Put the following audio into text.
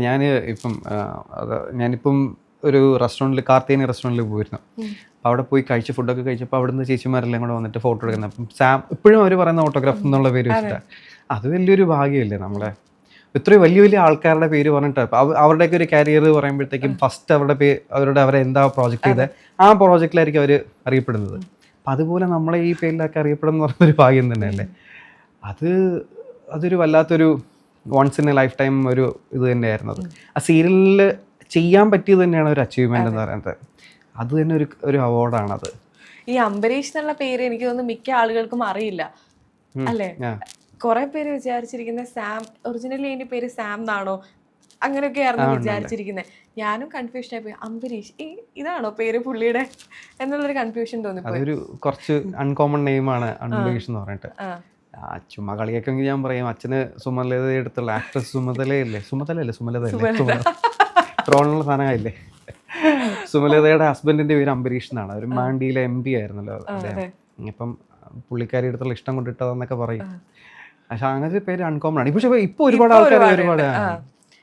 ഞാൻ ഇപ്പം ഞാനിപ്പം ഒരു റെസ്റ്റോറൻറ്റിൽ കാർത്തികേയൻ റെസ്റ്റോറൻറ്റിൽ പോയിരുന്നു. അപ്പോൾ അവിടെ പോയി കഴിച്ച് ഫുഡൊക്കെ കഴിച്ചപ്പോൾ അവിടുന്ന് ചേച്ചിമാരെല്ലാം കൂടെ വന്നിട്ട് ഫോട്ടോ എടുക്കുന്നത്. അപ്പം സാം ഇപ്പോഴും അവർ പറയുന്ന ഓട്ടോഗ്രാഫ് എന്നുള്ള പേര് വെച്ചിട്ടാണ്. അത് വലിയൊരു ഭാഗ്യമല്ലേ നമ്മളെ ഇത്രയും വലിയ വലിയ ആൾക്കാരുടെ പേര് പറഞ്ഞിട്ട്. അവരുടെയൊക്കെ ഒരു കരിയർ പറയുമ്പോഴത്തേക്കും ഫസ്റ്റ് അവരെ എന്താ പ്രോജക്റ്റ് ചെയ്തത് ആ പ്രോജക്റ്റിലായിരിക്കും അവർ അറിയപ്പെടുന്നത്. അപ്പം അതുപോലെ നമ്മളെ ഈ പേരിലൊക്കെ അറിയപ്പെടുന്ന പറയുന്നൊരു ഭാഗ്യം തന്നെയല്ലേ. അതൊരു വല്ലാത്തൊരു once in a lifetime ഒരു ഇത് തന്നെയായിരുന്നു. അത് ആ സീരിയലിൽ ചെയ്യാൻ പറ്റിയത് തന്നെയാണ് ഒരു അച്ചീവ്മെന്റ് എന്ന് പറയുന്നത്. അത് തന്നെ ഒരു അവാർഡാണത്. ഈ അംബരീഷ് എന്നുള്ള പേര് എനിക്ക് തോന്നുന്നു മിക്ക ആളുകൾക്കും അറിയില്ല അല്ലേ. കുറെ പേര് വിചാരിച്ചിരിക്കുന്നത് സാം, ഒറിജിനലി അതിന്റെ പേര് സാം എന്നാണോ അങ്ങനെയൊക്കെ ആയിരുന്നു വിചാരിച്ചിരിക്കുന്നത്. ഞാനും കൺഫ്യൂഷൻ ആയി പോയി. അംബരീഷ് ഇതാണോ പേര് പുള്ളിയുടെ എന്നുള്ളൊരു കൺഫ്യൂഷൻ തോന്നിപ്പോയി. അതൊരു കുറച്ച് അൺകോമൺ നെയിമാണ് അംബരീഷ് എന്ന് പറഞ്ഞിട്ട്. ചുമ്മാ കളിയൊക്കെങ്കിൽ ഞാൻ പറയും അച്ഛന് സുമലത എടുത്തുള്ള ആക്ട്രസ് സുമലതയല്ലേ ട്രോളിനുള്ള സാധനമായില്ലേ. സുമലതയുടെ ഹസ്ബൻഡിന്റെ പേര് അംബരീഷ് എന്നാണ്. ഒരു മാണ്ടിയിലെ MP ആയിരുന്നല്ലോ അദ്ദേഹം. ഇപ്പം പുള്ളിക്കാരി എടുത്തുള്ള ഇഷ്ടം കൊണ്ടിട്ടതെന്നൊക്കെ പറയും. പക്ഷെ അങ്ങനത്തെ പേര് അൺകോമൺ ആണ്. പക്ഷെ ഇപ്പൊ ഒരുപാട് ആൾക്കാർ